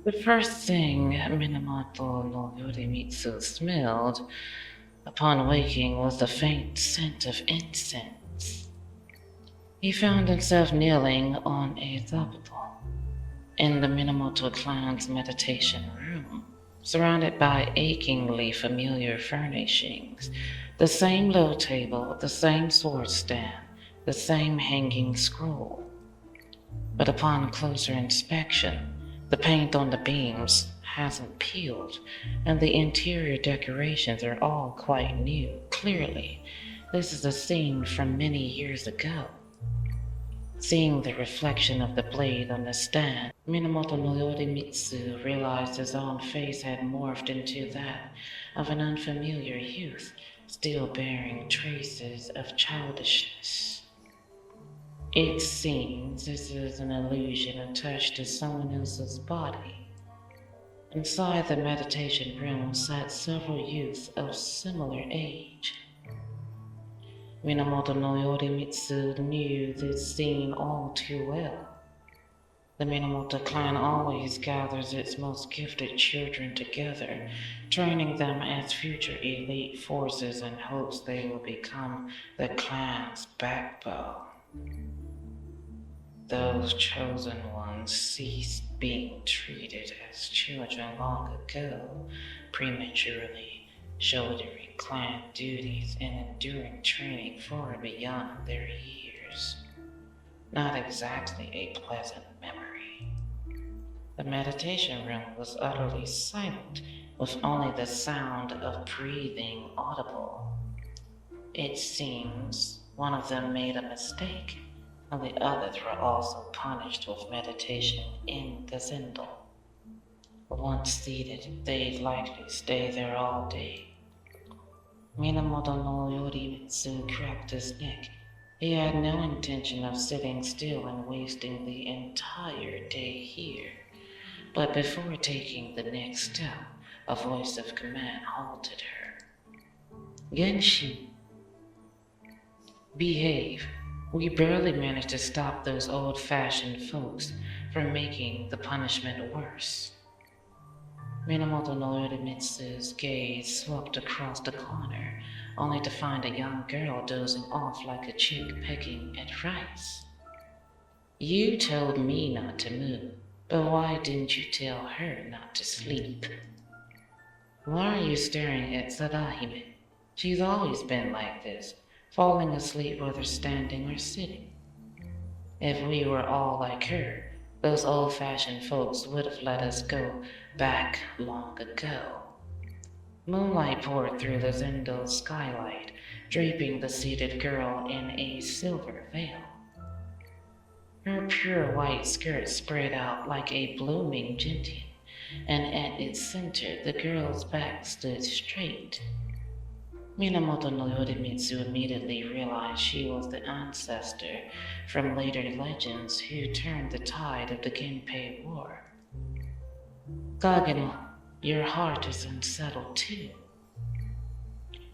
The first thing Minamoto no Yorimitsu smelled upon waking was the faint scent of incense. He found himself kneeling on a zabuto in the Minamoto clan's meditation room, surrounded by achingly familiar furnishings. The same low table, the same sword stand, the same hanging scroll. But upon closer inspection, the paint on the beams hasn't peeled, and the interior decorations are all quite new. Clearly, this is a scene from many years ago. Seeing the reflection of the blade on the stand, Minamoto no Yorimitsu realized his own face had morphed into that of an unfamiliar youth, still bearing traces of childishness. It seems this is an illusion attached to someone else's body. Inside the meditation room sat several youths of similar age. Minamoto no Yorimitsu knew this scene all too well. The Minamoto clan always gathers its most gifted children together, training them as future elite forces in hopes they will become the clan's backbone. Those chosen ones ceased being treated as children long ago, prematurely shouldering clan duties and enduring training far beyond their years. Not exactly a pleasant memory. The meditation room was utterly silent, with only the sound of breathing audible. It seems one of them made a mistake, and the others were also punished with meditation in the zendo. Once seated, they'd likely stay there all day. Minamoto no Yorimitsu cracked his neck. He had no intention of sitting still and wasting the entire day here. But before taking the next step, a voice of command halted her. Genshi, behave. We barely managed to stop those old-fashioned folks from making the punishment worse. Minamoto no Yorimitsu's gaze swept across the corner, only to find a young girl dozing off like a chick pecking at rice. You told me not to move, but why didn't you tell her not to sleep? Why are you staring at Sadahime? She's always been like this, falling asleep whether standing or sitting. If we were all like her, those old-fashioned folks would have let us go back long ago. Moonlight poured through the zendo skylight, draping the seated girl in a silver veil. Her pure white skirt spread out like a blooming gentian, and at its center the girl's back stood straight. Minamoto no Yorimitsu immediately realized she was the ancestor from later legends who turned the tide of the Genpei War. Kageno, your heart is unsettled too.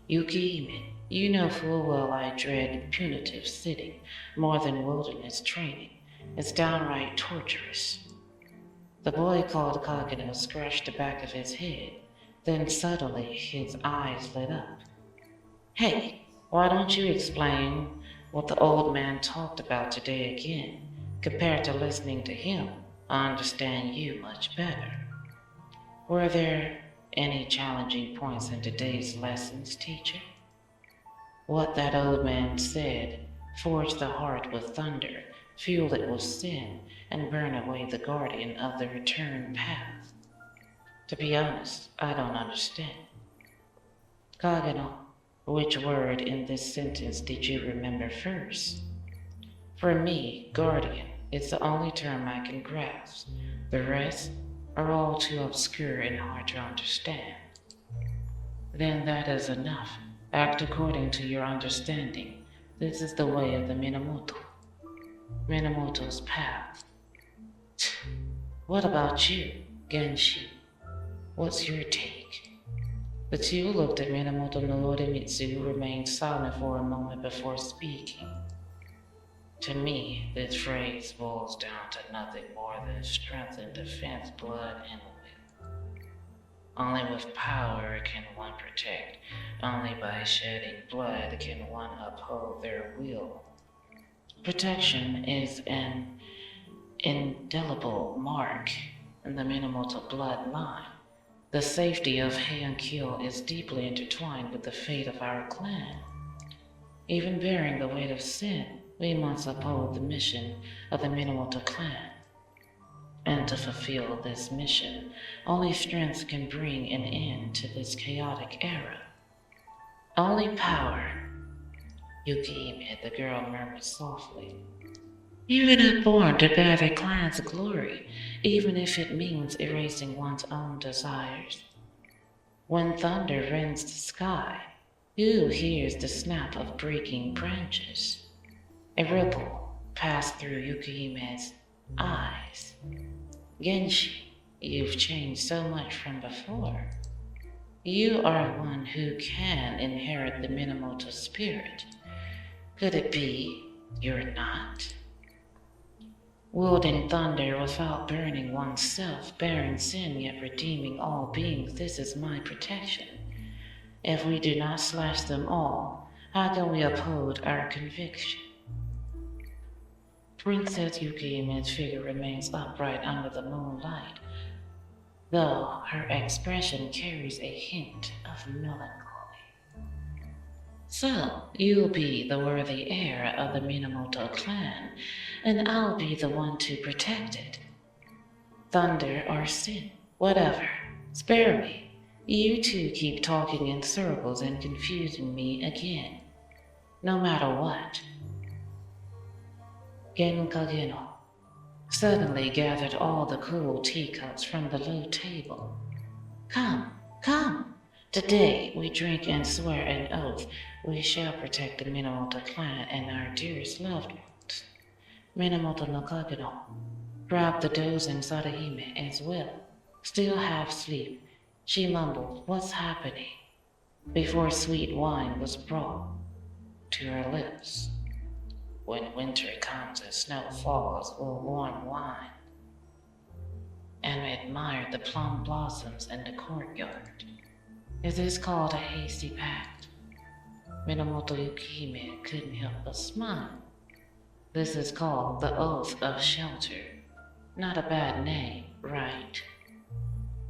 Yukihime, you know full well I dread punitive sitting more than wilderness training. It's downright torturous. The boy called Kageno scratched the back of his head, then suddenly his eyes lit up. Hey, why don't you explain what the old man talked about today again? Compared to listening to him, I understand you much better. Were there any challenging points in today's lessons, teacher? What that old man said, forge the heart with thunder, fuel it with sin, and burn away the guardian of the return path. To be honest, I don't understand. Kageno, which word in this sentence did you remember first? For me, guardian is the only term I can grasp. The rest are all too obscure and hard to understand. Then that is enough. Act according to your understanding. This is the way of the Minamoto. Minamoto's path. What about you, Genshi? What's your take? The two looked at Minamoto no Yorimitsu, who remained silent for a moment before speaking. To me, this phrase boils down to nothing more than strength and defense, blood and will. Only with power can one protect. Only by shedding blood can one uphold their will. Protection is an indelible mark in the Minamoto bloodline. The safety of Heian-kyo is deeply intertwined with the fate of our clan. Even bearing the weight of sin, we must uphold the mission of the Minamoto clan. And to fulfill this mission, only strength can bring an end to this chaotic era. Only power. Yukihime, the girl murmured softly. Even if born to bear the clan's glory, even if it means erasing one's own desires. When thunder rends the sky, who hears the snap of breaking branches? A ripple passed through Yukihime's eyes. Genshi, you've changed so much from before. You are one who can inherit the Minamoto spirit. Could it be you're not? Wielding thunder without burning oneself, bearing sin yet redeeming all beings, this is my protection. If we do not slash them all, how can we uphold our conviction? Princess Yukihime's figure remains upright under the moonlight, though her expression carries a hint of melancholy. So, you'll be the worthy heir of the Minamoto clan, and I'll be the one to protect it. Thunder or sin, whatever, spare me. You two keep talking in circles and confusing me again. No matter what. Genkageno suddenly gathered all the cool teacups from the low table. Come, come. Today we drink and swear an oath we shall protect the Minamoto clan and our dearest loved ones. Minamoto no Kageno grabbed the dozing Sadahime as well. Still half asleep, she mumbled, "What's happening?" before sweet wine was brought to her lips. When winter comes and snow falls, we'll warm wine and admire the plum blossoms in the courtyard. Is this called a hasty pact? Minamoto Yukihime couldn't help but smile. This is called the Oath of Shelter. Not a bad name, right?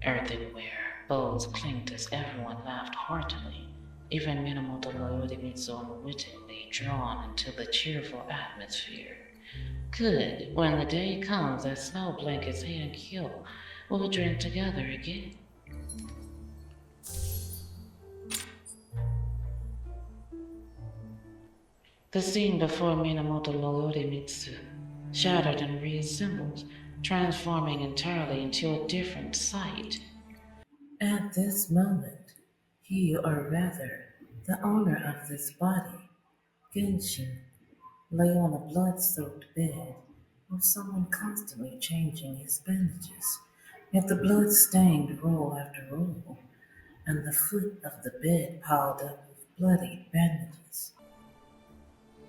Earthenware, bowls clinked as everyone laughed heartily, even Minamoto no Yorimitsu unwittingly drawn into the cheerful atmosphere. Good, when the day comes that snow blankets Heian-kyo, we'll drink together again. The scene before Minamoto no Yorimitsu shattered and reassembled, transforming entirely into a different sight. At this moment, he, or rather, the owner of this body, Genshin, lay on a blood-soaked bed with someone constantly changing his bandages, yet the blood stained roll after roll, and the foot of the bed piled up with bloody bandages.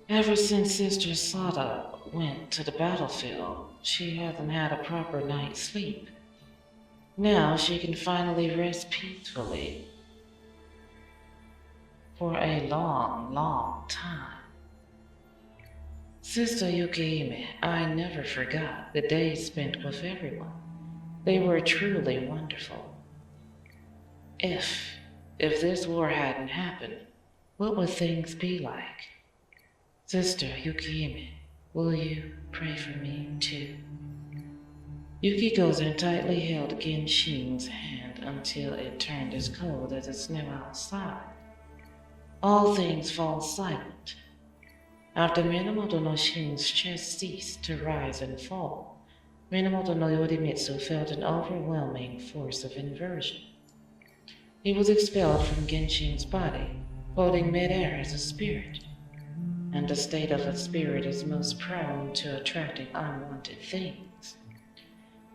Ever since Sister Sada went to the battlefield, she hasn't had a proper night's sleep. Now she can finally rest peacefully for a long, long time. Sister Yukihime, I never forgot the days spent with everyone. They were truly wonderful. If this war hadn't happened, what would things be like? Sister Yukihime, will you pray for me too? Yuki goes and tightly held Genshin's hand until it turned as cold as the snow outside. All things fall silent. After Minamoto no Shin's chest ceased to rise and fall, Minamoto no Yorimitsu felt an overwhelming force of inversion. He was expelled from Genshin's body, floating midair as a spirit. And the state of a spirit is most prone to attracting unwanted things.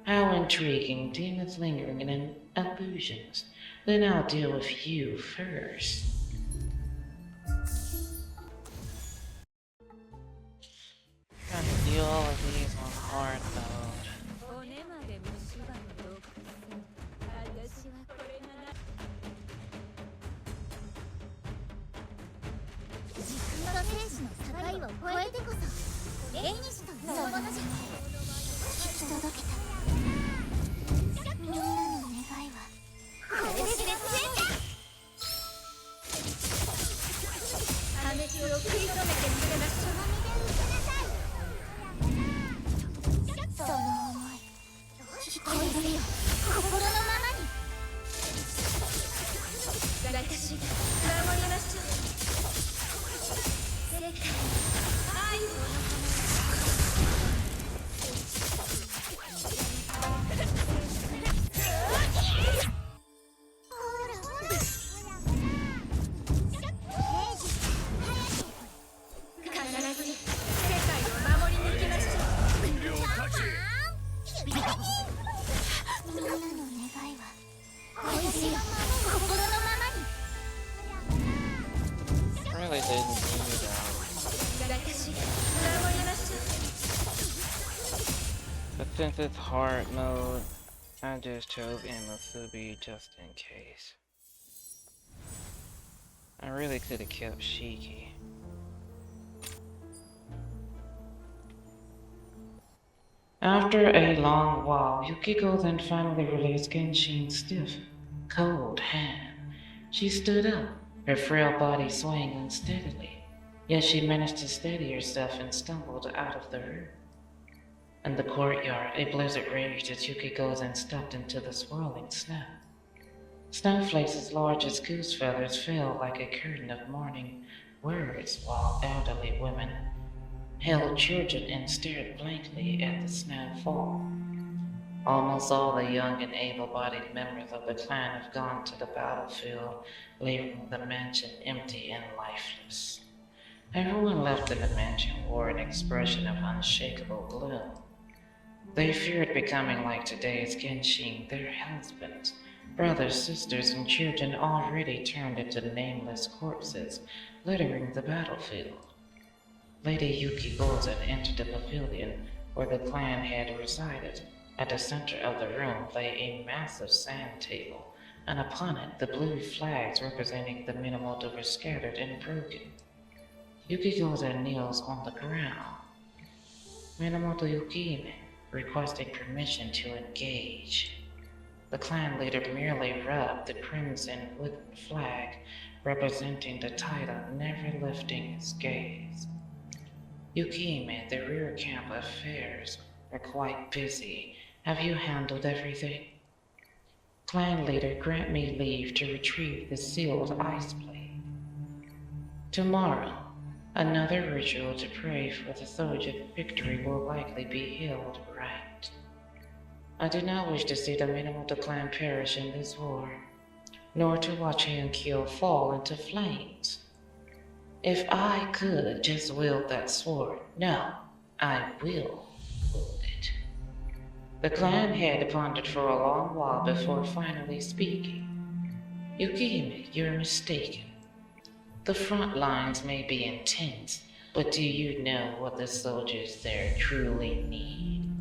How intriguing, demons lingering in illusions. Then I'll deal with you first. Really didn't need but since it's hard mode, I just chose Imasubi just in case. I really could have kept Shiki. After a long while, Yukiko then finally released Genshin's stiff, cold hand. She stood up, her frail body swaying unsteadily, yet she managed to steady herself and stumbled out of the room. In the courtyard, a blizzard raged as Yukiko then stepped into the swirling snow. Snowflakes as large as goose feathers fell like a curtain of mourning words, while elderly women held children and stared blankly at the snowfall. Almost all the young and able-bodied members of the clan have gone to the battlefield, leaving the mansion empty and lifeless. Everyone left in the mansion wore an expression of unshakable gloom. They feared becoming like today's Genshin, their husbands, brothers, sisters, and children already turned into nameless corpses, littering the battlefield. Lady Yuki Gozen entered the pavilion where the clan had resided. At the center of the room lay a massive sand table, and upon it the blue flags representing the Minamoto were scattered and broken. Yuki Gozen kneels on the ground. Minamoto Yukime, requesting permission to engage. The clan leader merely rubbed the crimson wooden flag representing the title, never lifting his gaze. Yukime, the rear camp affairs are quite busy. Have you handled everything? Clan leader, grant me leave to retrieve the sealed ice plate. Tomorrow, another ritual to pray for the soldier victory will likely be held right. I do not wish to see the Minamoto clan perish in this war, nor to watch Hankyo fall into flames. If I could just wield that sword, no, I will wield it. The clan head pondered for a long while before finally speaking. Yukime, you're mistaken. The front lines may be intense, but do you know what the soldiers there truly need?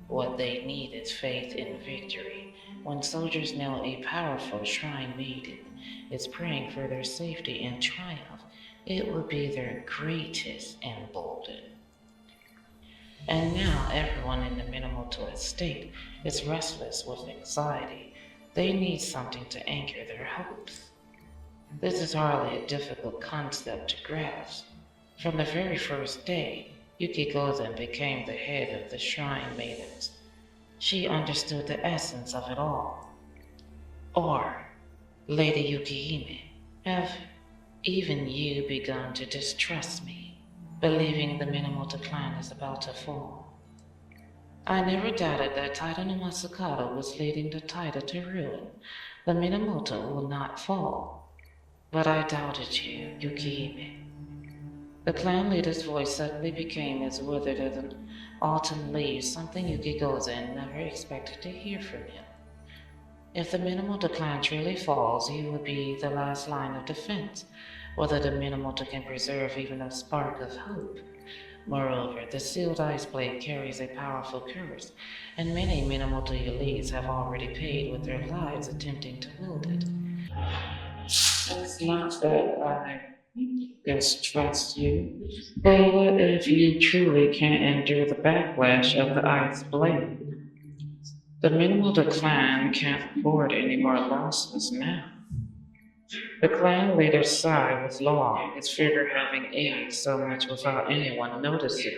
What they need is faith in victory. When soldiers know a powerful shrine maiden is praying for their safety and triumph, it will be their greatest emboldenment. And now everyone in the Minamoto estate is restless with anxiety. They need something to anchor their hopes. This is hardly a difficult concept to grasp. From the very first day, Yuki Gozen became the head of the Shrine Maidens. She understood the essence of it all. Or, Lady Yukihime, have even you begun to distrust me, believing the Minamoto clan is about to fall? I never doubted that Taida no Masakado was leading the Taida to ruin. The Minamoto will not fall. But I doubted you, Yukihime. The clan leader's voice suddenly became as withered as an autumn leaf, something Yuki Gozen never expected to hear from him. If the Minamoto clan truly falls, you will be the last line of defense, whether the Minamoto can preserve even a spark of hope. Moreover, the sealed ice blade carries a powerful curse, and many Minamoto elites have already paid with their lives attempting to wield it. It's not that I Distrust you? But what if you truly can't endure the backlash of the ice blade? The minimal decline can't afford any more losses now. The clan leader's sigh was long, his figure having aged so much without anyone noticing.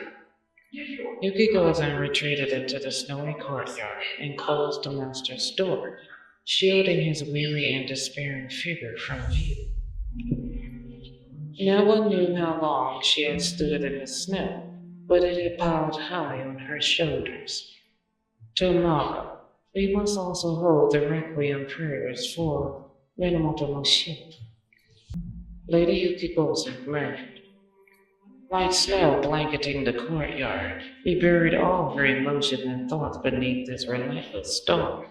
Yukiko then retreated into the snowy courtyard and closed the master's door, shielding his weary and despairing figure from view. No one knew how long she had stood in the snow, but it had piled high on her shoulders. Tomorrow, we must also hold the requiem prayers for Minamoto Moshi. Lady Yukiko's murmured. Like snow blanketing the courtyard, he buried all her emotion and thoughts beneath this relentless storm.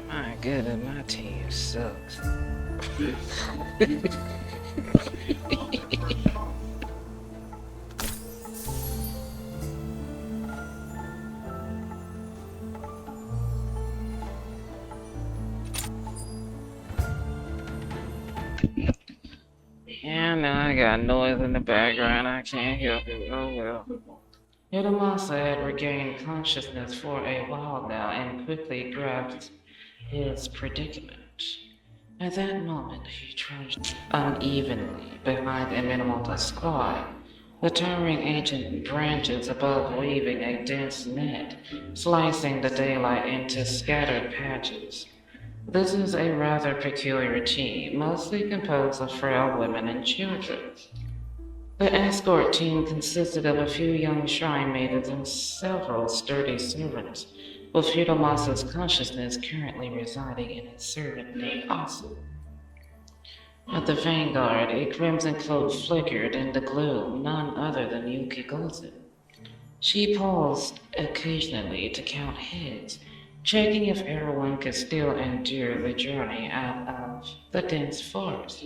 My goodness, my team sucks. Yeah, now I got noise in the background. I can't help it. Oh well. Yudamasa had regained consciousness for a while now and quickly grasped his predicament. At that moment, he trudged unevenly behind a minimal squad, the towering ancient branches above weaving a dense net, slicing the daylight into scattered patches. This is a rather peculiar team, mostly composed of frail women and children. The escort team consisted of a few young shrine maidens and several sturdy servants, with Fudomasa's consciousness currently residing in a servant named Asu. At the vanguard, a crimson cloak flickered in the gloom, none other than Yuki Gozu. She paused occasionally to count heads, checking if everyone could still endure the journey out of the dense forest.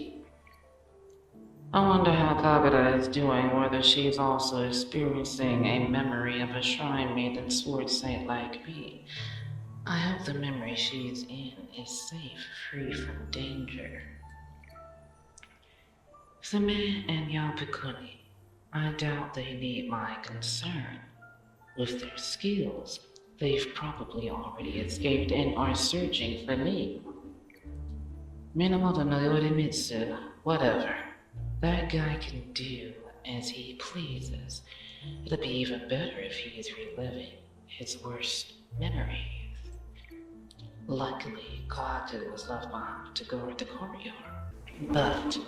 I wonder how Kagura is doing, whether she's also experiencing a memory of a shrine maiden sword saint like me. I hope the memory she's in is safe, free from danger. Same and Yapukuni, I doubt they need my concern. With their skills, they've probably already escaped and are searching for me. Minamoto no Yorimitsu, whatever. That guy can do as he pleases. It'd be even better if he's reliving his worst memories. Luckily, Kaku was left behind to guard the courtyard. But,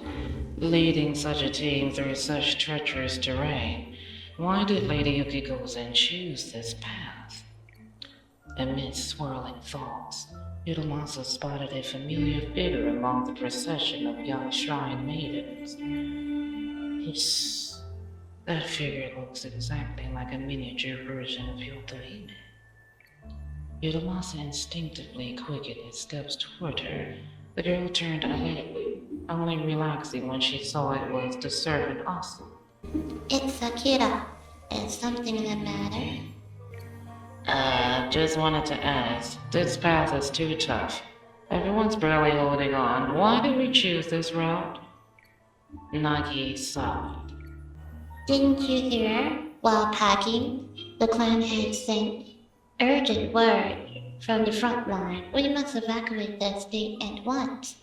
leading such a team through such treacherous terrain, why did Lady Yukiko-zen choose this path? Amidst swirling thoughts, Yuromasa spotted a familiar figure among the procession of young shrine maidens. That figure looks exactly like a miniature version of Yotohime. Yuromasa instinctively quickened his steps toward her. The girl turned immediately, only relaxing when she saw it was the servant Asu. It's Akira. Is something the matter? Just wanted to ask. This path is too tough. Everyone's barely holding on. Why did we choose this route? Nagi sighed. Didn't you hear, while packing, the clan head sent urgent word from the front line. We must evacuate the state at once.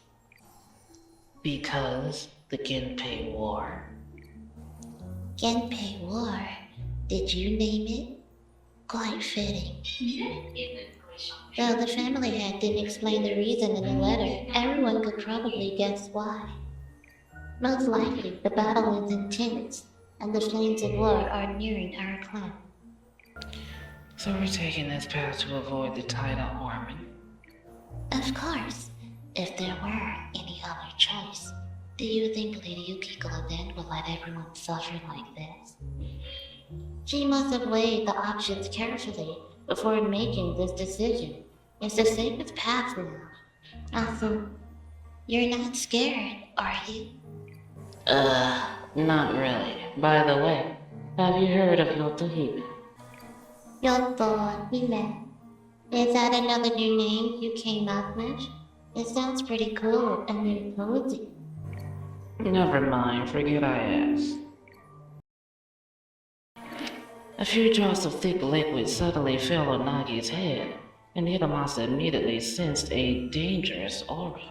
Because the Genpei War. Genpei War. Did you name it? Quite fitting. Though the family head didn't explain the reason in the letter, everyone could probably guess why. Most likely, the battle is intense, and the flames of war are nearing our clan. So we're taking this path to avoid the tidal Orman. Of course, if there were any other choice, do you think Lady Yukiko then would let everyone suffer like this? She must have weighed the options carefully before making this decision. It's the safest path now. Also, you're not scared, are you? Not really. By the way, have you heard of Yotohime? Yotohime. Is that another new name you came up with? It sounds pretty cool and imposing. Never mind, forget I asked. A few drops of thick liquid suddenly fell on Nagi's head, and Hiramasa immediately sensed a dangerous aura.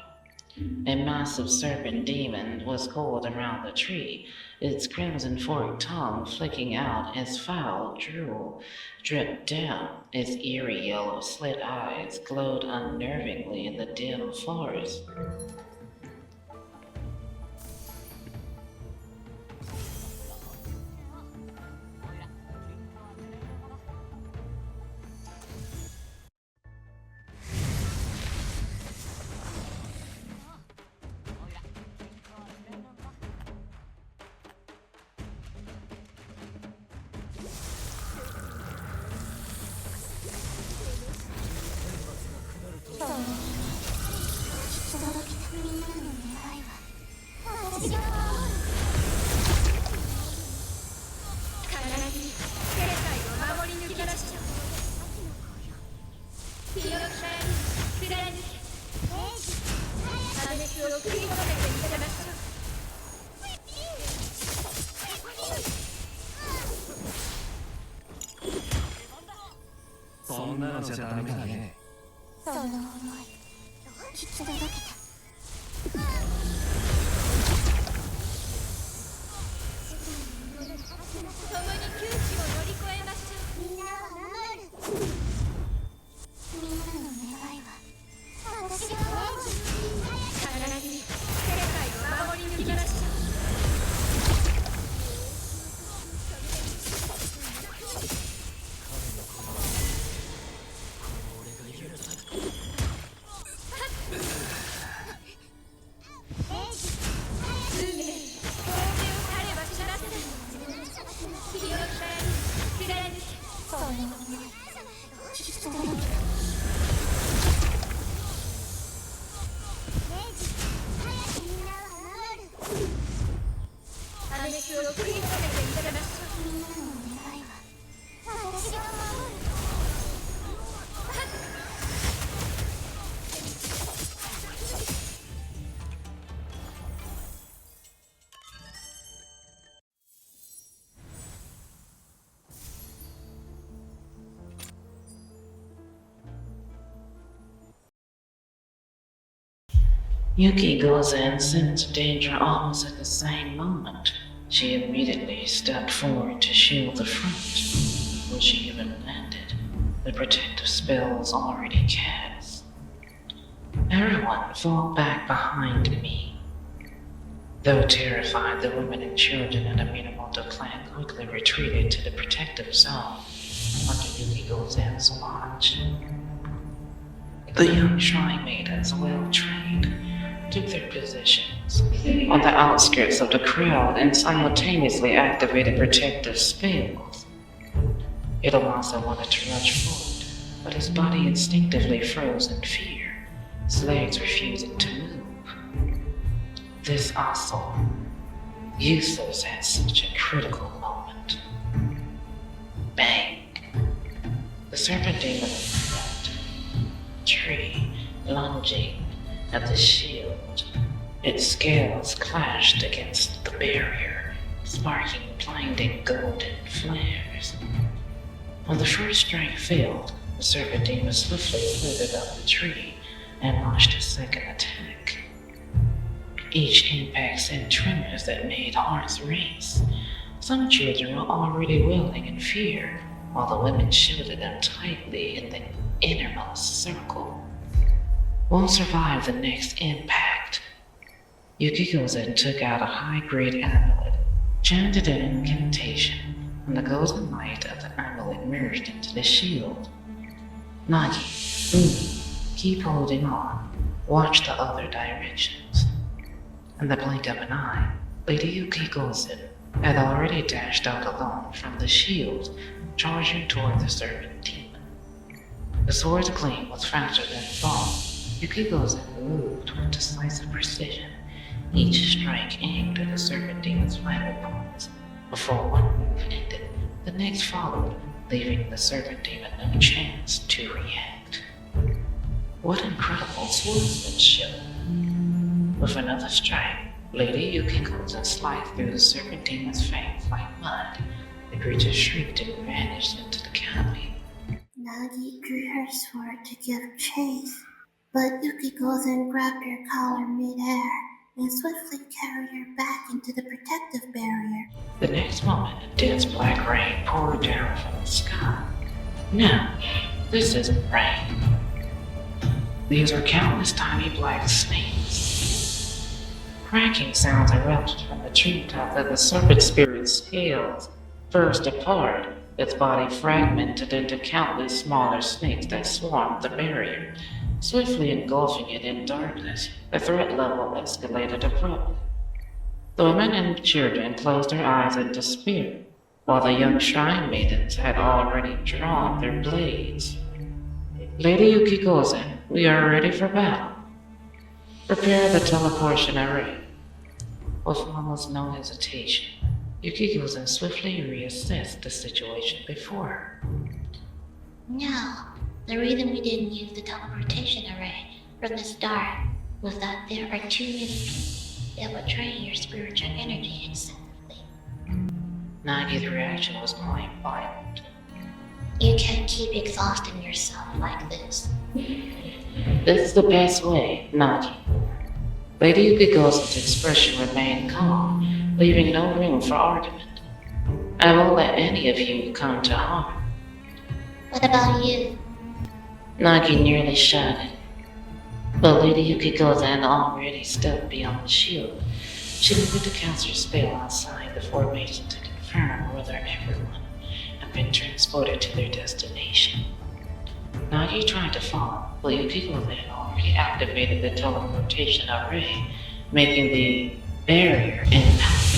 A massive serpent demon was coiled around the tree, its crimson forked tongue flicking out as foul drool dripped down. Its eerie yellow slit eyes glowed unnervingly in the dim forest. Yuki goes in, sensed danger almost at the same moment. She immediately stepped forward to shield the front. Before she even landed, the protective spell was already cast. Everyone fell back behind me. Though terrified, the women and children in the Minamoto clan quickly retreated to the protective zone under Yuki Gozen's watch. The young shrine maidens, well trained, took their positions on the outskirts of the crowd and simultaneously activated protective spells. Hitomasa wanted to rush forward, but his body instinctively froze in fear, his legs refusing to move. This also, useless at such a critical moment. Bang! The serpent demon flipped, tree lunging at the shield. Its scales clashed against the barrier, sparking blinding golden flares. When the first strike failed, the serpent demon swiftly slithered up the tree and launched a second attack. Each impact sent tremors that made hearts race. Some children were already wailing in fear, while the women shielded them tightly in the innermost circle. Won't survive the next impact. Yukiko-zen took out a high-grade amulet, chanted an incantation, and the golden light of the amulet merged into the shield. Nagi, keep holding on. Watch the other directions. In the blink of an eye, Lady Yukiko-zen had already dashed out alone from the shield, charging toward the serpent demon. The sword's gleam was faster than thought. Yukiko-zen moved with decisive precision, each strike aimed at the serpent demon's vital points. Before one move ended, the next followed, leaving the serpent demon no chance to react. What incredible swordsmanship! With another strike, Lady Yukiko-zen sliced through the serpent demon's fangs like mud. The creature shrieked and vanished into the canopy. Nagi drew her sword to give chase, but Yukiko-zen grabbed her collar mid-air and swiftly carried her back into the protective barrier. The next moment, a dense black rain poured down from the sky. No, this isn't rain. These are countless tiny black snakes. Cracking sounds erupted from the treetop as the serpent spirit's scales burst apart, its body fragmented into countless smaller snakes that swarmed the barrier, swiftly engulfing it in darkness. The threat level escalated abruptly. The women and children closed their eyes in despair, while the young shrine maidens had already drawn their blades. Lady Yukiko-zen, we are ready for battle. Prepare the teleportation array. With almost no hesitation, Yukiko-zen swiftly reassessed the situation before her. No, the reason we didn't use the teleportation array from the start was that there are too many people that will drain your spiritual energy excessively. Nagi's reaction was quite violent. You can't keep exhausting yourself like this. This is the best way, Nagi. Lady Yukiko-zen's expression remained calm, leaving no room for argument. I won't let any of you come to harm. What about you? Nagi nearly shouted. But Lady Yukiko-zen already stepped beyond the shield. She needed to cast her spell outside the formation to confirm whether everyone had been transported to their destination. Nagi tried to follow, but Yukiko-zen already activated the teleportation array, making the barrier impact.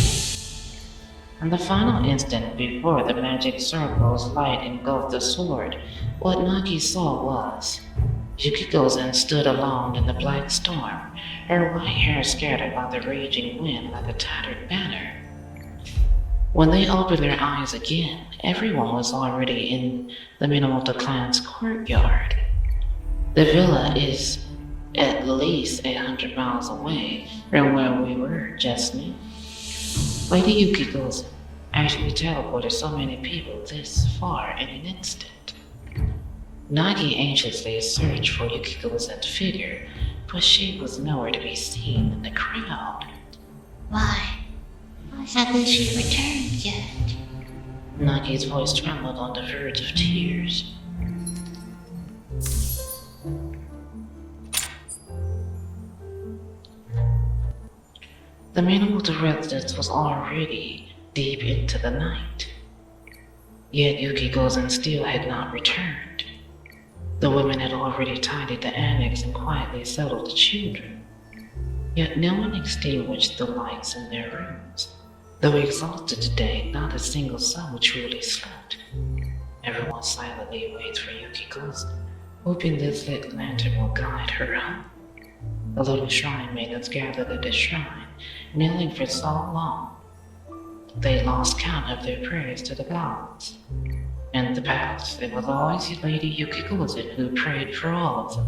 In the final instant before the magic circle's light engulfed the sword, what Nagi saw was Yukiko-zen stood alone in the black storm, her white hair scattered by the raging wind like a tattered banner. When they opened their eyes again, everyone was already in the Minamoto clan's courtyard. The villa is at least 800 miles away from where we were just now. Lady Yukiko-zen actually teleported so many people this far in an instant. Nagi anxiously searched for Yukiko-zen's figure, but she was nowhere to be seen in the crowd. Why hasn't she returned yet? Nagi's voice trembled on the verge of tears. The Minamoto residence was already deep into the night. Yet Yukiko-zen still had not returned. The women had already tidied the annex and quietly settled the children. Yet no one extinguished the lights in their rooms. Though exhausted today, not a single soul truly slept. Everyone silently waits for Yukiko-zen, hoping this lit lantern will guide her home. The little shrine maidens gathered at the shrine, kneeling for so long, they lost count of their prayers to the gods. In the past, it was always Lady Yukiko-zen who prayed for all of them.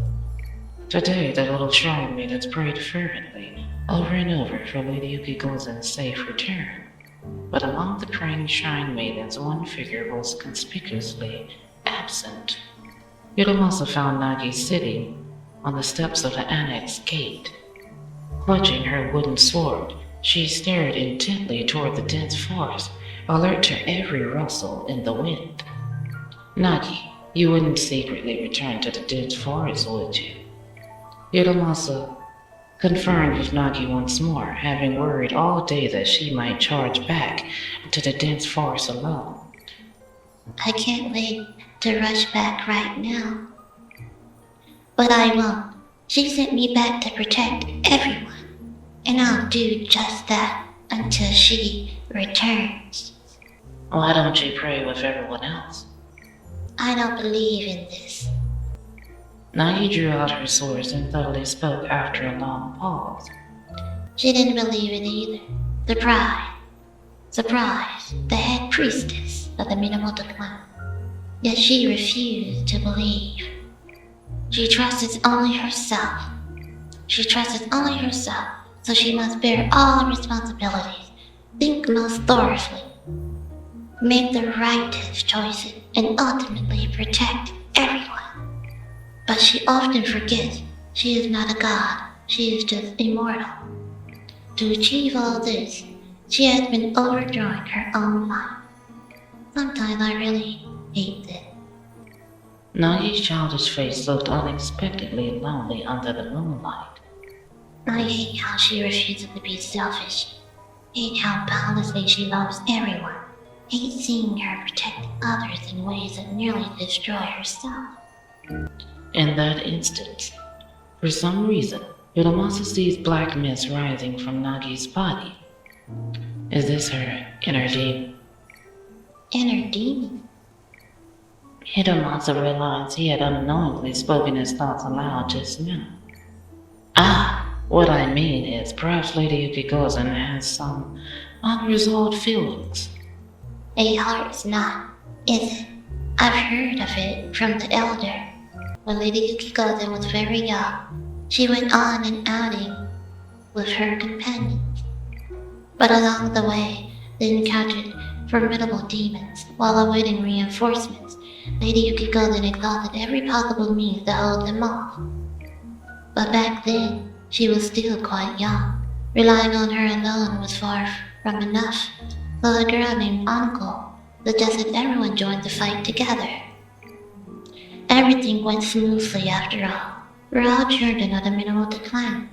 Today, the little shrine maidens prayed fervently, over and over, for Lady Yukiko-zen's safe return. But among the praying shrine maidens, one figure was conspicuously absent. You'd almost have found Nagi sitting on the steps of the annex gate. Clutching her wooden sword, she stared intently toward the dense forest, alert to every rustle in the wind. Nagi, you wouldn't secretly return to the dense forest, would you? Hiramasa confirmed with Nagi once more, having worried all day that she might charge back to the dense forest alone. I can't wait to rush back right now. But I won't. She sent me back to protect everyone, and I'll do just that until she returns. Why don't you pray with everyone else? I don't believe in this. Nagi drew out her swords and thoroughly spoke after a long pause. She didn't believe it either. Surprise, the head priestess of the Minamoto clan. Yet she refused to believe. She trusted only herself. So she must bear all responsibilities, think most thoroughly, make the right choices, and ultimately protect everyone. But she often forgets she is not a god, she is just immortal. To achieve all this, she has been overdrawing her own life. Sometimes I really hate this. Nagi's childish face looked unexpectedly lonely under the moonlight. I hate how she refuses to be selfish. Hate how boundlessly she loves everyone. Hate seeing her protect others in ways that nearly destroy herself. In that instant, for some reason, Hiramasa sees black mist rising from Nagi's body. Is this her inner demon? Inner demon? Hiramasa realized he had unknowingly spoken his thoughts aloud just now. Ah, what I mean is perhaps Lady Yukikozen has some unresolved feelings. A heart's knot, is it? I've heard of it from the elder. When Lady Yukikozen was very young, she went on an outing with her companions. But along the way, they encountered formidable demons. While awaiting reinforcements, Lady Yukikozen exhausted every possible means to hold them off. But back then, she was still quite young. Relying on her alone was far from enough, so a girl named Uncle suggested everyone join the fight together. Everything went smoothly after all. We're all children of the Minamoto clan.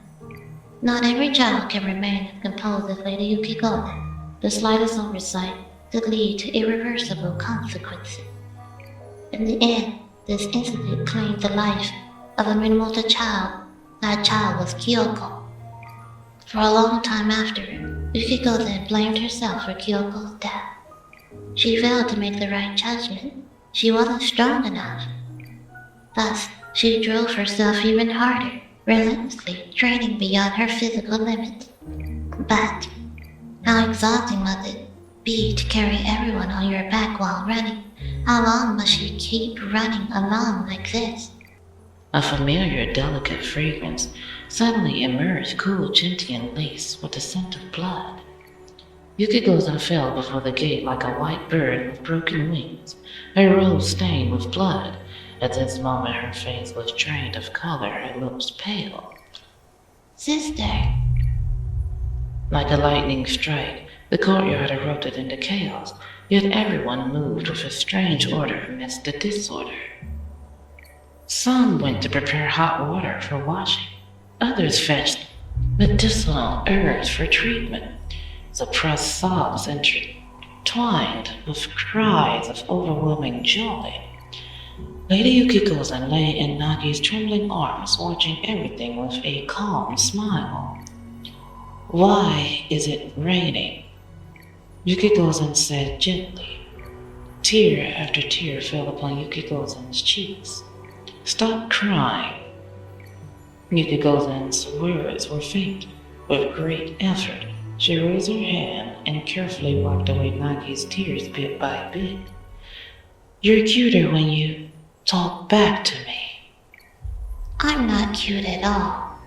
Not every child can remain as composed as Lady Yukikozen. The slightest oversight could lead to irreversible consequences. In the end, this incident claimed the life of a Minamoto child. That child was Kyoko. For a long time after, Yukikozen blamed herself for Kyoko's death. She failed to make the right judgment. She wasn't strong enough. Thus, she drove herself even harder, relentlessly training beyond her physical limits. But how exhausting must it be to carry everyone on your back while running? How long must she keep running along like this? A familiar, delicate fragrance suddenly emerged, cool, gentian lace with the scent of blood. Yukikozen fell before the gate like a white bird with broken wings, her robe stained with blood. At this moment her face was drained of color, her lips pale. Sister. Like a lightning strike, the courtyard erupted into chaos, yet everyone moved with a strange order amidst the disorder. Some went to prepare hot water for washing. Others fetched medicinal herbs for treatment. Suppressed sobs intertwined with cries of overwhelming joy. Lady Yukikozen lay in Nagi's trembling arms, watching everything with a calm smile. Why is it raining? Yukikozen said gently. Tear after tear fell upon Yukikozen's cheeks. Stop crying. Yukikozen's words were faint. With great effort, she raised her hand and carefully wiped away Nagi's tears bit by bit. You're cuter when you talk back to me. I'm not cute at all.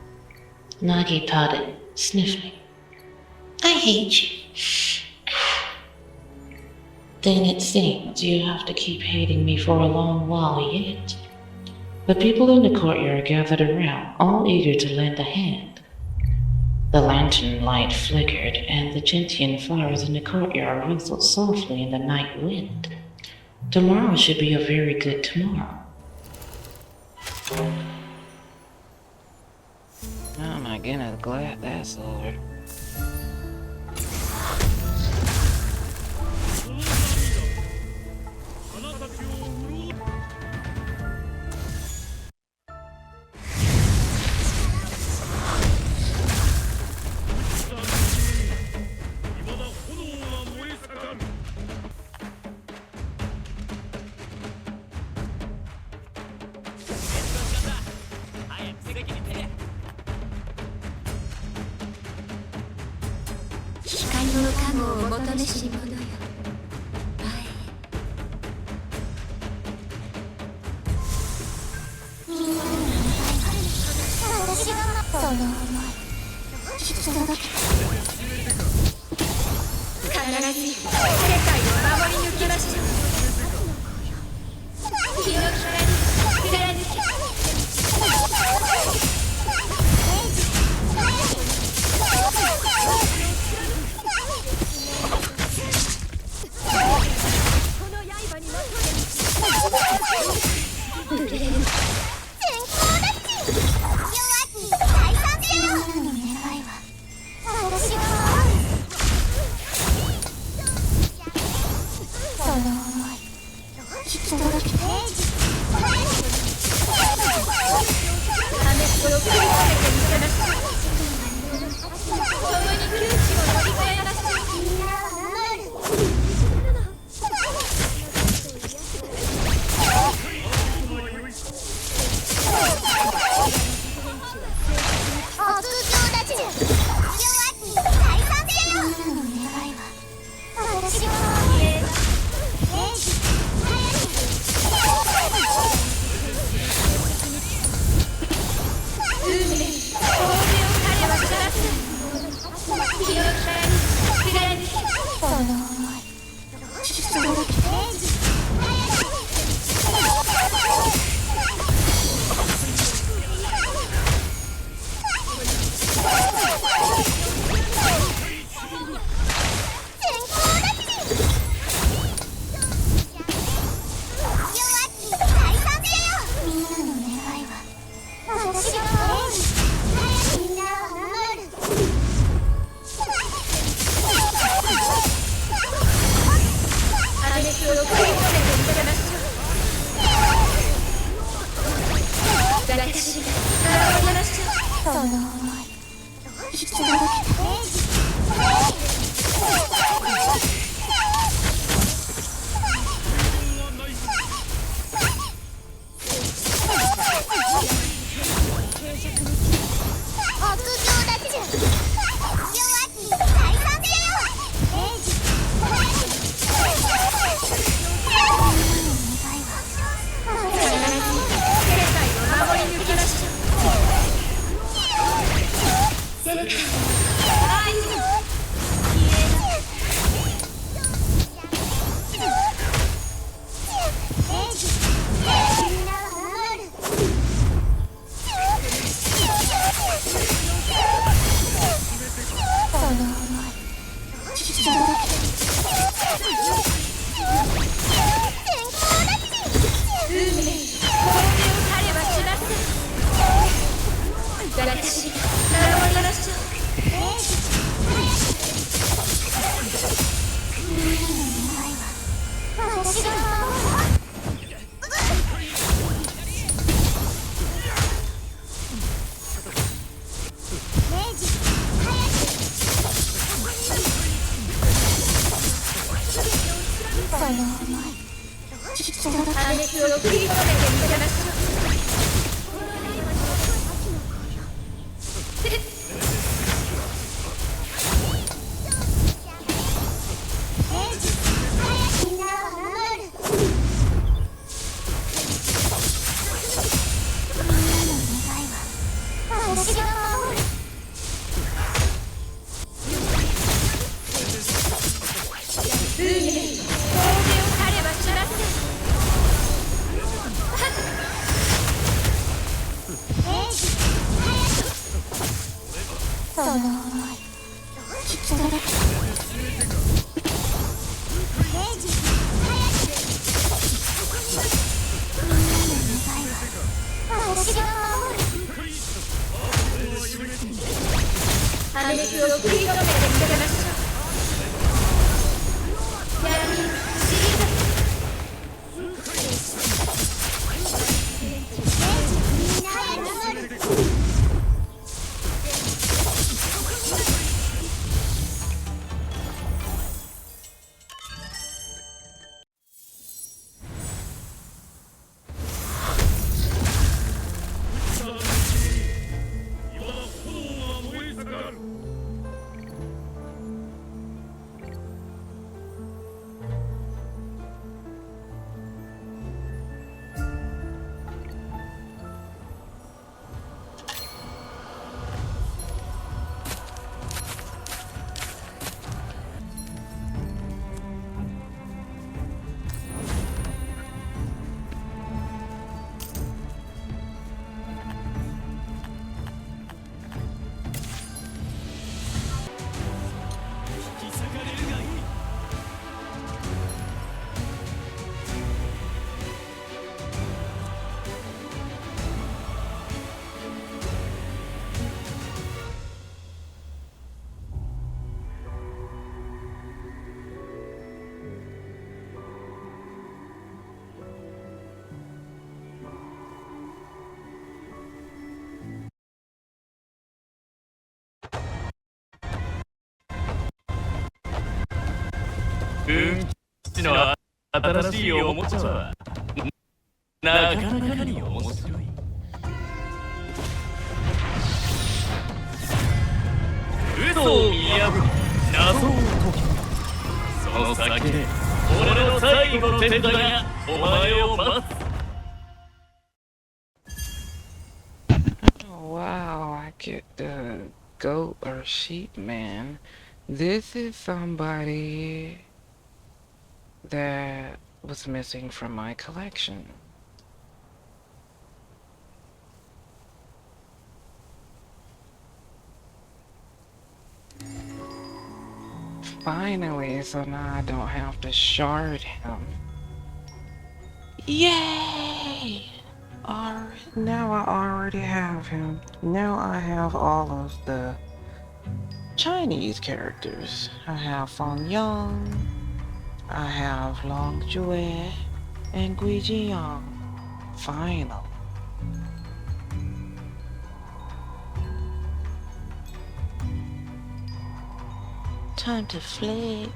Nagi pouted, sniffling. I hate you. Then it seems you have to keep hating me for a long while yet. The people in the courtyard gathered around, all eager to lend a hand. The lantern light flickered, and the gentian flowers in the courtyard rustled softly in the night wind. Tomorrow should be a very good tomorrow. Oh my goodness, glad that's over. その思いきっとでレイジ早くみんなの願いは私が守る破滅を食い止めてみせましょう闇不思議だみんな早く守るちの新しいおもちゃはなかなかに面白い。嘘を見破り謎を解き、その先で俺の最後の手札がお前を待つ。Wow, I get the goat or sheep man. This is somebody that was missing from my collection. Finally, so now I don't have to shard him. Yay! Now I already have him. Now I have all of the Chinese characters. I have Feng Yang, I have Long Jue, and Gui Jiang. Finally. Time to flex.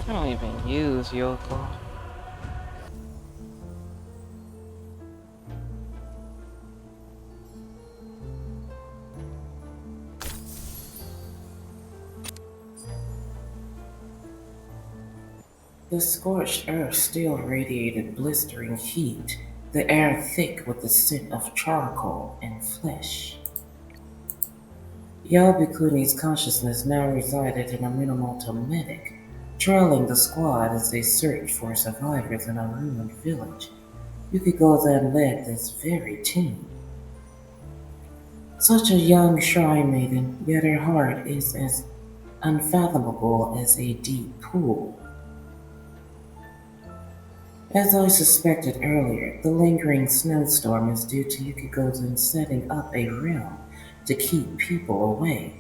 I don't even use Yoko. The scorched earth still radiated blistering heat, the air thick with the scent of charcoal and flesh. Yabikuni's consciousness now resided in a Minamoto medic, trailing the squad as they searched for survivors in a ruined village. Yukiko then led this very team. Such a young shrine maiden, yet her heart is as unfathomable as a deep pool. As I suspected earlier, the lingering snowstorm is due to Yukikozen setting up a realm to keep people away.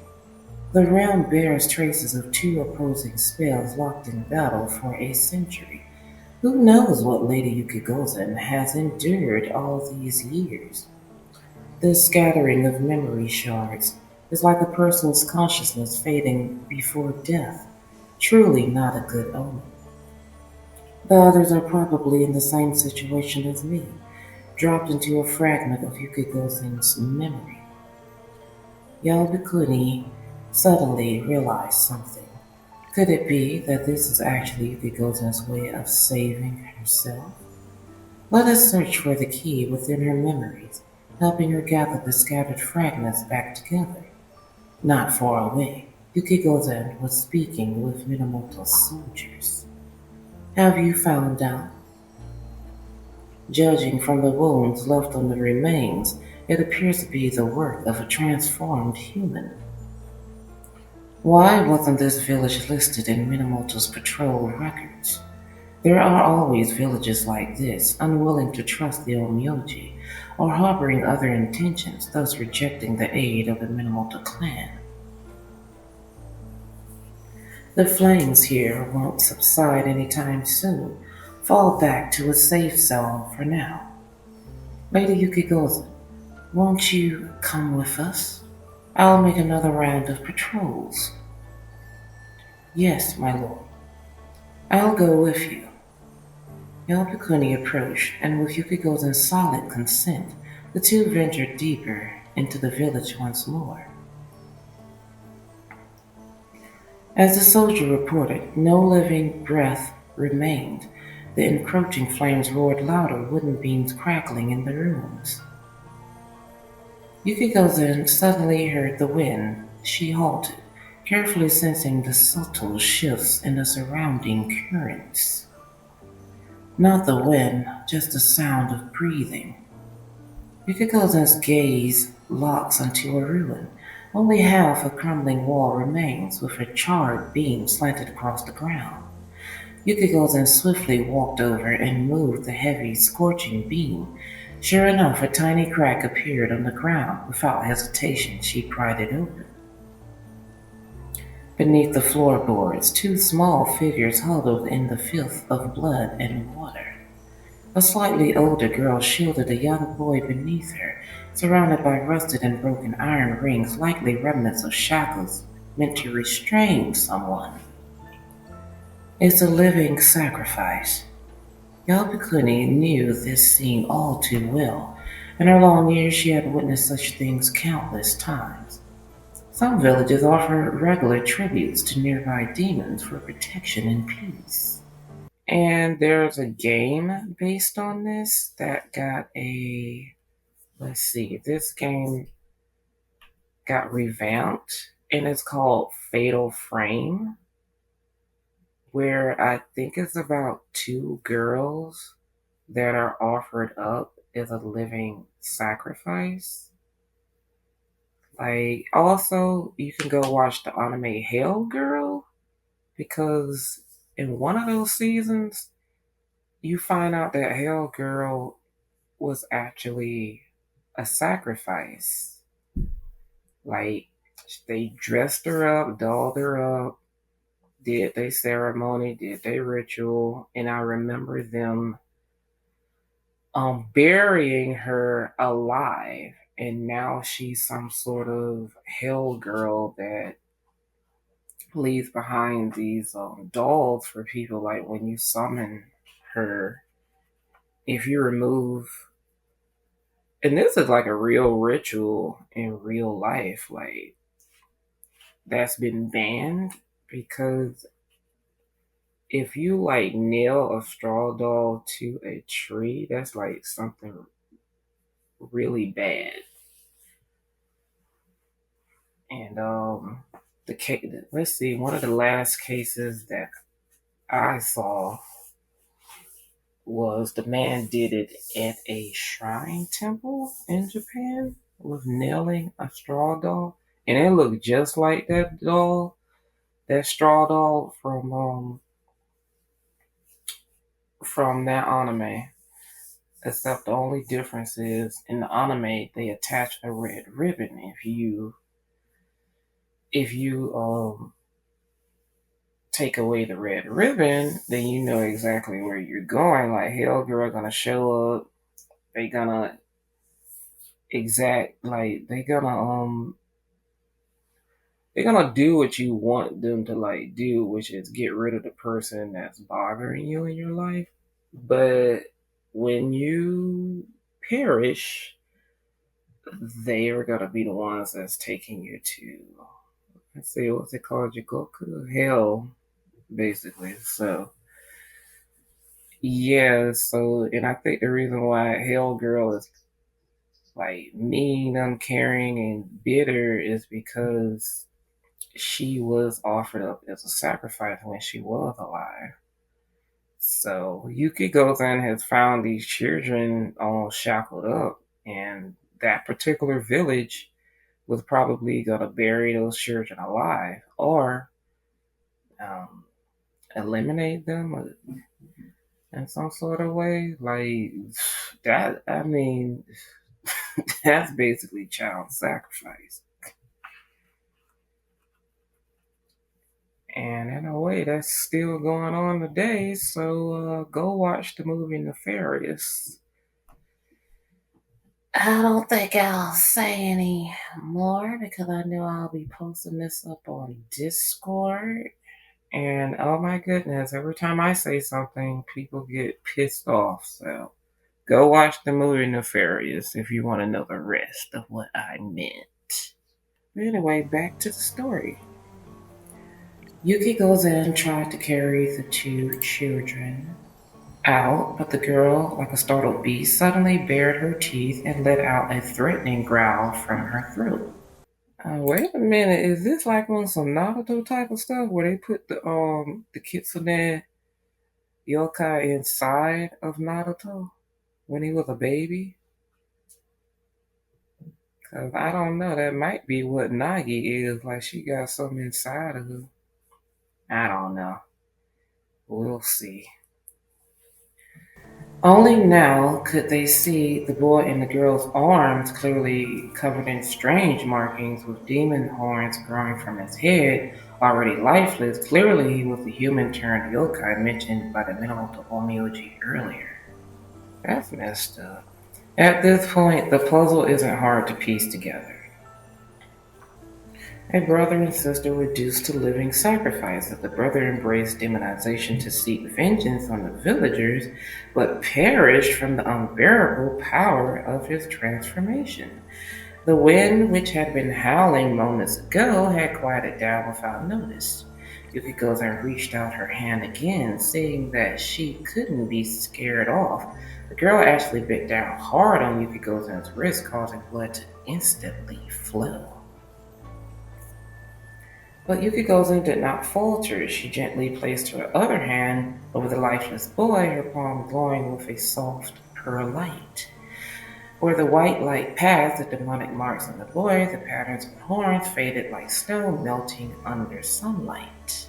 The realm bears traces of two opposing spells locked in battle for a century. Who knows what Lady Yukikozen has endured all these years? This scattering of memory shards is like a person's consciousness fading before death, truly not a good omen. The others are probably in the same situation as me, dropped into a fragment of Yukikozen's memory. Yabikuni suddenly realized something. Could it be that this is actually Yukikozen's way of saving herself? Let us search for the key within her memories, helping her gather the scattered fragments back together. Not far away, Yukigozen was speaking with Minamoto's soldiers. Have you found out? Judging from the wounds left on the remains, it appears to be the work of a transformed human. Why wasn't this village listed in Minamoto's patrol records? There are always villages like this, unwilling to trust the Onmyoji, or harboring other intentions, thus rejecting the aid of the Minamoto clan. The flames here won't subside anytime soon. Fall back to a safe zone for now. Lady Yukigozen, won't you come with us? I'll make another round of patrols. Yes, my lord. I'll go with you. Yalbukuni approached, and with Yukigozen's solid consent, the two ventured deeper into the village once more. As the soldier reported, no living breath remained. The encroaching flames roared louder, wooden beams crackling in the rooms. Yukigozen suddenly heard the wind. She halted, carefully sensing the subtle shifts in the surrounding currents. Not the wind, just the sound of breathing. Yukigozen's gaze locks onto a ruin. Only half a crumbling wall remains, with a charred beam slanted across the ground. Yukigozen swiftly walked over and moved the heavy, scorching beam. Sure enough, a tiny crack appeared on the ground. Without hesitation, she pried it open. Beneath the floorboards, two small figures huddled in the filth of blood and water. A slightly older girl shielded a young boy beneath her, surrounded by rusted and broken iron rings, likely remnants of shackles meant to restrain someone. It's a living sacrifice. Yalbukuni knew this scene all too well. In her long years, she had witnessed such things countless times. Some villages offer regular tributes to nearby demons for protection and peace. And there's a game based on this that got let's see, this game got revamped and it's called Fatal Frame, where I think it's about two girls that are offered up as a living sacrifice. Like, also, you can go watch the anime Hell Girl, because in one of those seasons, you find out that Hell Girl was actually a sacrifice. Like, they dressed her up, dolled her up, did their ceremony, did their ritual, and I remember them burying her alive, and now she's some sort of hell girl that leaves behind these dolls for people. Like, when you summon her, if you remove, and this is like a real ritual in real life, like, that's been banned, because if you like nail a straw doll to a tree, that's like something really bad. And the case, let's see, one of the last cases that I saw was the man did it at a shrine temple in Japan with nailing a straw doll, and it looked just like that doll, that straw doll from that anime. Except the only difference is in the anime they attach a red ribbon. If you take away the red ribbon, then you know exactly where you're going. Like, Hell Girl gonna show up. They gonna they're gonna do what you want them to like do, which is get rid of the person that's bothering you in your life. But when you perish, they are gonna be the ones that's taking you to, let's see, what's it called, Jigoku? Hell, basically. So yeah, and I think the reason why Hell Girl is like mean, uncaring, and bitter is because she was offered up as a sacrifice when she was alive. So Yuki Gozen has found these children all shackled up, and that particular village was probably going to bury those children alive or um, eliminate them in some sort of way. Like that, I mean, that's basically child sacrifice. And in a way, that's still going on today. So go watch the movie Nefarious. I don't think I'll say any more because I know I'll be posting this up on Discord. And oh my goodness, every time I say something, people get pissed off. So go watch the movie Nefarious if you want to know the rest of what I meant. Anyway, back to the story. Yuki goes in and tries to carry the two children out, but the girl, like a startled beast, suddenly bared her teeth and let out a threatening growl from her throat. Wait a minute, is this like on some Naruto type of stuff where they put the kitsune yokai inside of Naruto when he was a baby? Cause I don't know, that might be what Nagi is, like she got something inside of her. I don't know. We'll see. Only now could they see the boy in the girl's arms clearly covered in strange markings with demon horns growing from his head, already lifeless. Clearly he was the human turned yokai mentioned by the Minamoto Onmyoji earlier. That's messed up. At this point, the puzzle isn't hard to piece together. A brother and sister reduced to living sacrifices. The brother embraced demonization to seek vengeance on the villagers, but perished from the unbearable power of his transformation. The wind, which had been howling moments ago, had quieted down without notice. Yukiko-san reached out her hand again, seeing that she couldn't be scared off. The girl actually bit down hard on Yukiko-san's wrist, causing blood to instantly flow. But Yukiko-san did not falter. She gently placed her other hand over the lifeless boy, her palm glowing with a soft pearl light. Where the white light passed, the demonic marks on the boy, the patterns of horns faded like snow melting under sunlight.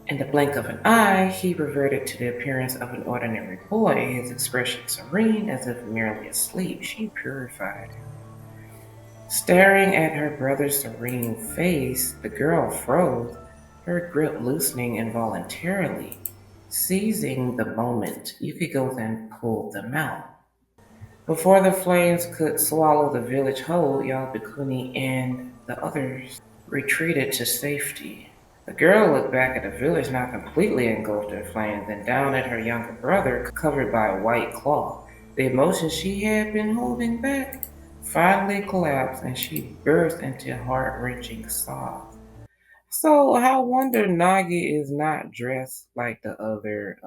In the blink of an eye, he reverted to the appearance of an ordinary boy, his expression serene as if merely asleep. She purified him. Staring at her brother's serene face, the girl froze, her grip loosening involuntarily. Seizing the moment, Yukiko then pulled them out. Before the flames could swallow the village whole, Yabukuni and the others retreated to safety. The girl looked back at the village now completely engulfed in flames and down at her younger brother covered by a white cloth. The emotion she had been holding back finally collapsed and she burst into heart-wrenching sobs. So I wonder Nagi is not dressed like the other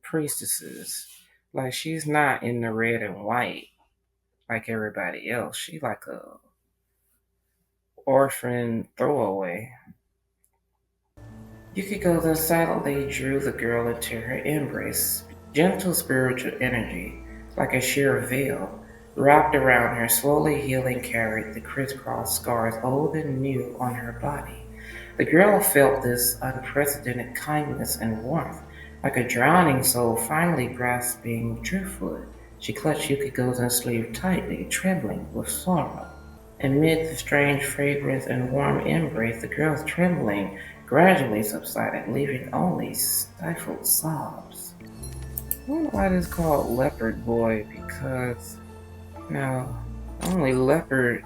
priestesses. Like she's not in the red and white like everybody else. She like a orphan throwaway. Yukiko then silently drew the girl into her embrace. Gentle spiritual energy, like a sheer veil, wrapped around her, slowly healing carried the crisscross scars old and new on her body. The girl felt this unprecedented kindness and warmth, like a drowning soul finally grasping driftwood. She clutched Yukiko's sleeve tightly, trembling with sorrow. Amid the strange fragrance and warm embrace, the girl's trembling gradually subsided, leaving only stifled sobs. I wonder why this is called Leopard Boy, because now the only leopard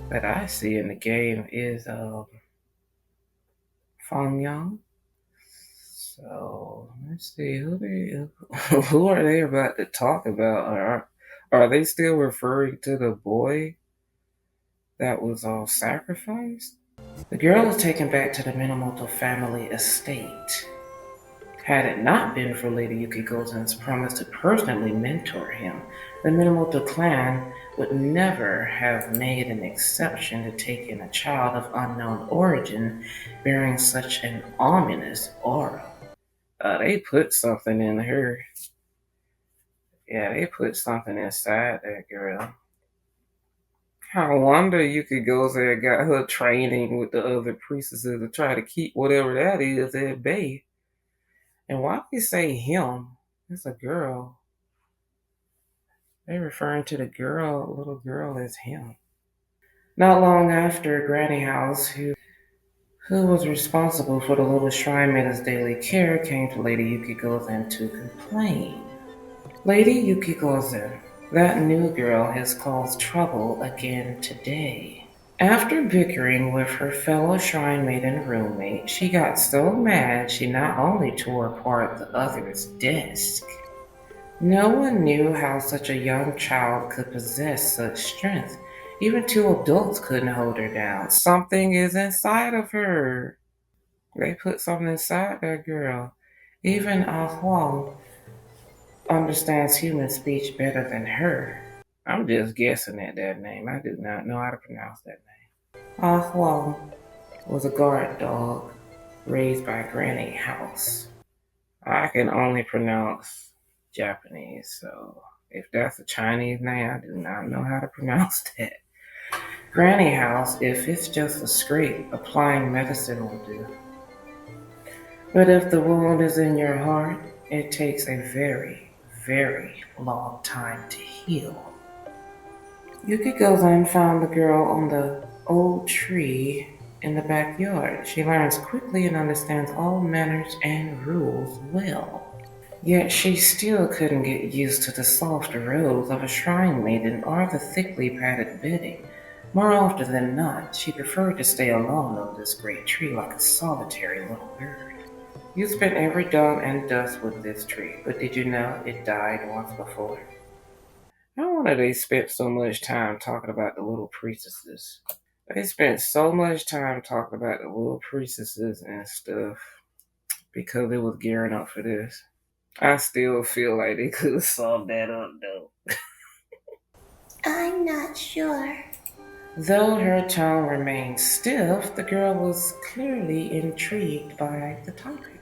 that I see in the game is Fang Yang. So let's see who are they about to talk about? Are they still referring to the boy that was all sacrificed? The girl was taken back to the Minamoto family estate. Had it not been for Lady Yukikozen's promise to personally mentor him, the Minamoto clan would never have made an exception to take in a child of unknown origin bearing such an ominous aura. They put something in her. Yeah, they put something inside that girl. I wonder Yukikozen got her training with the other priestesses to try to keep whatever that is at bay. And why do you say him? It's a girl. They're referring to the little girl as him. Not long after, Granny House, who was responsible for the little shrine maiden's daily care, came to Lady Yukikozen to complain. Lady Yukikozen, that new girl has caused trouble again today. After bickering with her fellow shrine maiden roommate, she got so mad she not only tore apart the other's desk. No one knew how such a young child could possess such strength. Even two adults couldn't hold her down. Something is inside of her. They put something inside that girl. Even Ah Huang understands human speech better than her. I'm just guessing at that name. I do not know how to pronounce that name. Ah Huang was a guard dog raised by Granny House. I can only pronounce Japanese, so if that's a Chinese name, I do not know how to pronounce that. Granny House, if it's just a scrape, applying medicine will do. But if the wound is in your heart, it takes a very, very long time to heal. Yukikozen found the girl on the old tree in the backyard. She learns quickly and understands all manners and rules well. Yet she still couldn't get used to the soft robes of a shrine maiden or the thickly padded bedding. More often than not, she preferred to stay alone on this great tree like a solitary little bird. You spent every dawn and dusk with this tree, but did you know it died once before? No wonder they spent so much time talking about the little priestesses. They spent so much time talking about the little priestesses and stuff because it was gearing up for this. I still feel like they could have solved that up though. I'm not sure. Though her tone remained stiff, the girl was clearly intrigued by the topic.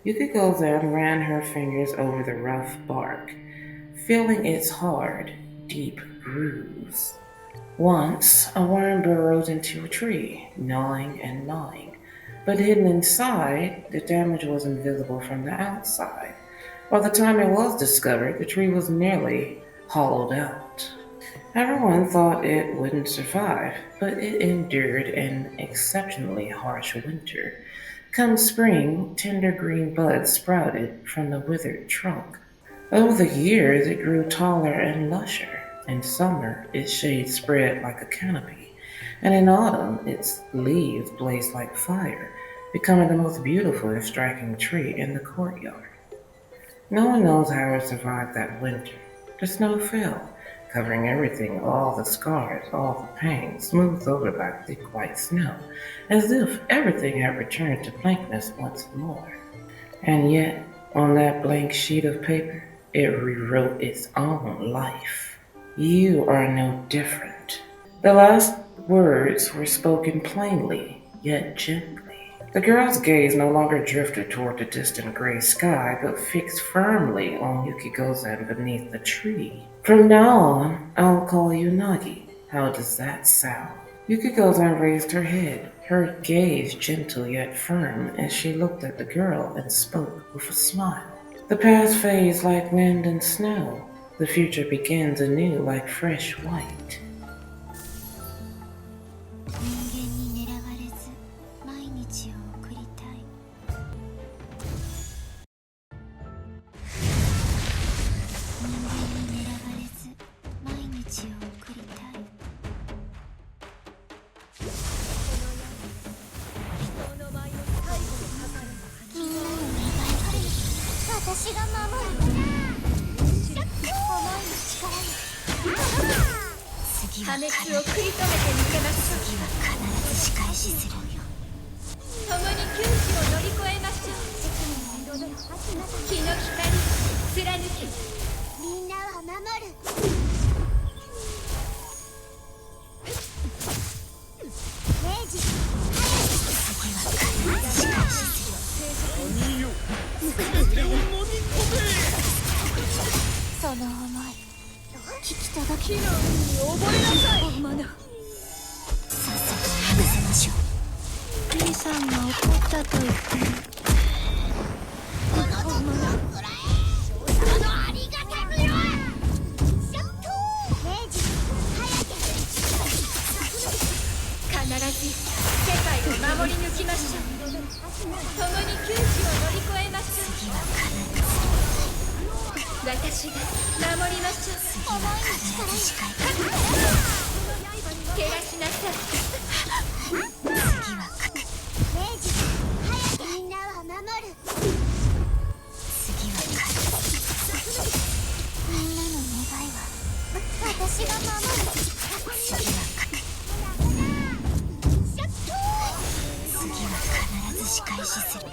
Yukikozen ran her fingers over the rough bark, feeling its hard, deep grooves. Once, a worm burrowed into a tree, gnawing and gnawing, but hidden inside, the damage was invisible from the outside. By the time it was discovered, the tree was nearly hollowed out. Everyone thought it wouldn't survive, but it endured an exceptionally harsh winter. Come spring, tender green buds sprouted from the withered trunk. Over the years, it grew taller and lusher. In summer, its shade spread like a canopy, and in autumn, its leaves blazed like fire, becoming the most beautiful and striking tree in the courtyard. No one knows how it survived that winter. The snow fell, covering everything, all the scars, all the pain, smoothed over by thick white snow, as if everything had returned to blankness once more. And yet, on that blank sheet of paper, it rewrote its own life. You are no different. The last words were spoken plainly, yet gently. The girl's gaze no longer drifted toward the distant gray sky, but fixed firmly on Yukikozen beneath the tree. From now on, I'll call you Nagi. How does that sound? Yukikozen raised her head, her gaze gentle yet firm as she looked at the girl and spoke with a smile. The past fades like wind and snow. The future begins anew like fresh white. その思い聞き届け木の上に覚えなさい大物さっさと見せましょう B さんが怒ったと言って大物ありがたくよ明治早け必ず世界を守り抜きましょう共に窮地を乗り越えましょう次は必ず私が守りましょう思いの力しかいかない怪我しなさい次は明治早くみんなは守る次は必ずみんなの願いは私が守る次は次は必ず仕返しする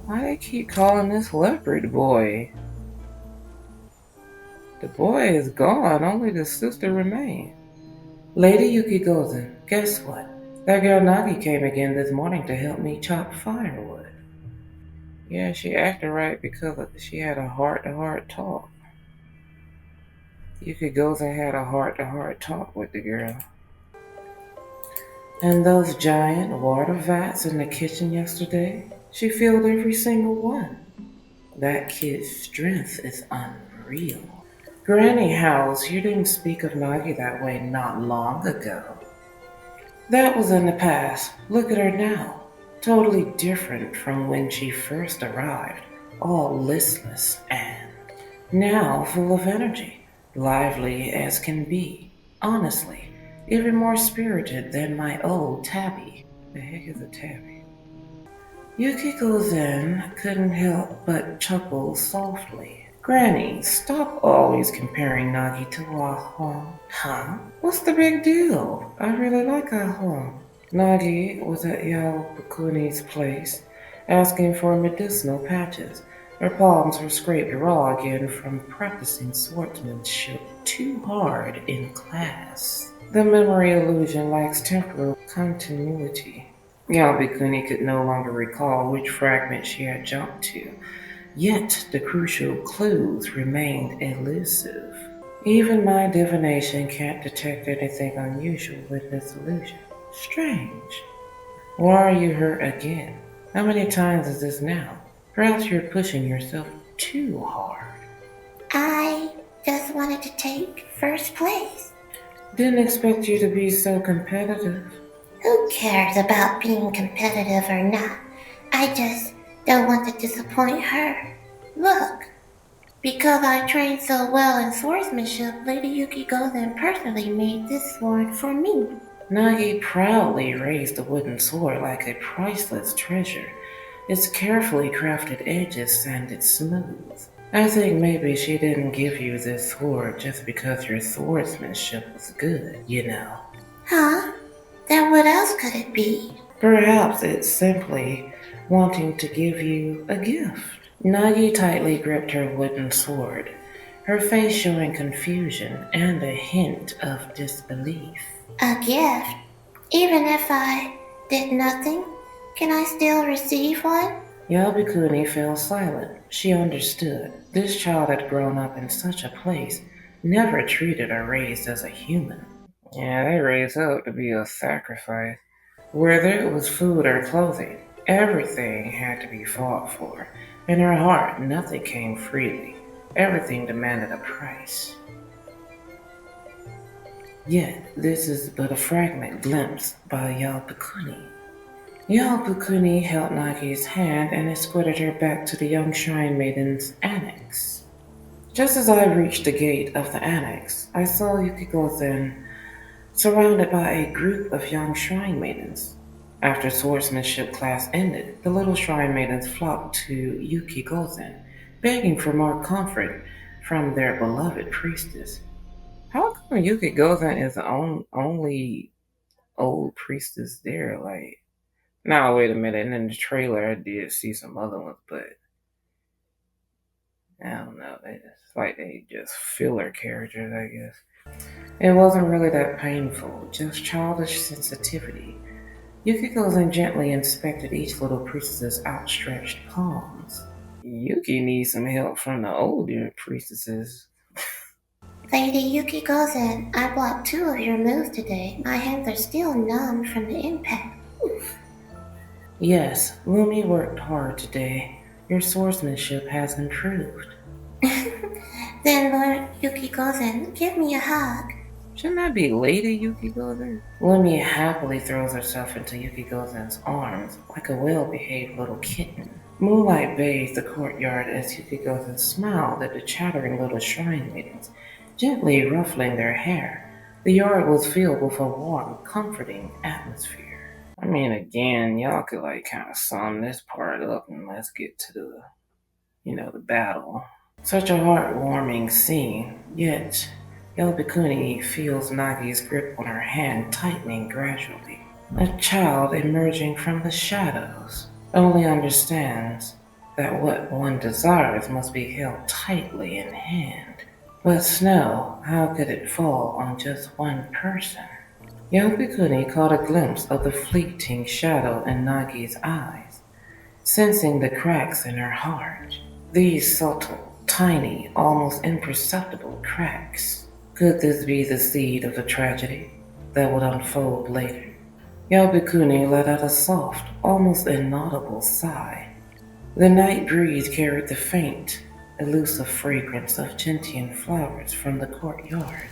Why they keep calling this leopard boy? The boy is gone, only the sister remains. Lady Yuki Gozen, guess what? That girl Nagi came again this morning to help me chop firewood. Yeah, she acted right because she had a heart-to-heart talk. Yuki Gozen had a heart-to-heart talk with the girl. And those giant water vats in the kitchen yesterday, she filled every single one. That kid's strength is unreal. Granny House, you didn't speak of Nagi that way not long ago. That was in the past. Look at her now. Totally different from when she first arrived. All listless and now full of energy. Lively as can be. Honestly, even more spirited than my old Tabby. The heck is a Tabby? Yuki Gozen couldn't help but chuckle softly. Granny, stop always comparing Nagi to Ahua. Huh? What's the big deal? I really like Ahua. Nagi was at Yao Bakuni's place, asking for medicinal patches. Her palms were scraped raw again from practicing swordsmanship too hard in class. The memory illusion lacks temporal continuity. Yao Bakuni could no longer recall which fragment she had jumped to. Yet the crucial clues remained elusive. Even my divination can't detect anything unusual in this illusion. Strange. Why are you hurt again? How many times is this now? Perhaps you're pushing yourself too hard. I just wanted to take first place. Didn't expect you to be so competitive. Who cares about being competitive or not? I just don't want to disappoint her. Look, because I trained so well in swordsmanship, Lady Yuki Gozen personally made this sword for me. Nagi proudly raised the wooden sword like a priceless treasure. Its carefully crafted edges sanded smooth. I think maybe she didn't give you this sword just because your swordsmanship was good, you know. Huh? Then what else could it be? Perhaps it's simply wanting to give you a gift. Nagi tightly gripped her wooden sword, her face showing confusion and a hint of disbelief. A gift? Even if I did nothing, can I still receive one? Yabikuni fell silent. She understood. This child had grown up in such a place, never treated or raised as a human. Yeah, they raised up to be a sacrifice. Whether it was food or clothing, everything had to be fought for. In her heart, nothing came freely. Everything demanded a price. Yet, this is but a fragment glimpsed by Yalpakuni. Yalpakuni held Nagi's hand and escorted her back to the young shrine maiden's annex. Just as I reached the gate of the annex, I saw Yuki Gozen surrounded by a group of young shrine maidens. After swordsmanship class ended, the little shrine maidens flocked to Yuki Gozen, begging for more comfort from their beloved priestess. How come Yuki Gozen is the only old priestess there? Now wait a minute, and in the trailer I did see some other ones, but I don't know. It's like they just filler characters, I guess. It wasn't really that painful, just childish sensitivity. Yukiko-san gently inspected each little priestess's outstretched palms. Yuki needs some help from the older priestesses. Lady Yukiko-san, I blocked 2 of your moves today. My hands are still numb from the impact. Yes, Lumi worked hard today. Your swordsmanship has improved. Then, Lord Yukiko-san, give me a hug. Shouldn't I be Lady Yukiko-san? Lumi happily throws herself into Yukiko-san's arms like a well-behaved little kitten. Moonlight bathed the courtyard as Yukiko-san smiled at the chattering little shrine maidens, gently ruffling their hair. The yard was filled with a warm, comforting atmosphere. I mean, again, y'all could kind of sum this part up and let's get to the battle. Such a heartwarming scene, yet Yelbikuni feels Nagi's grip on her hand tightening gradually. A child emerging from the shadows only understands that what one desires must be held tightly in hand. But snow, how could it fall on just one person? Yelbikuni caught a glimpse of the fleeting shadow in Nagi's eyes, sensing the cracks in her heart. These subtle, tiny, almost imperceptible cracks. Could this be the seed of a tragedy that would unfold later? Yelbikuni let out a soft, almost inaudible sigh. The night breeze carried the faint, elusive fragrance of gentian flowers from the courtyard.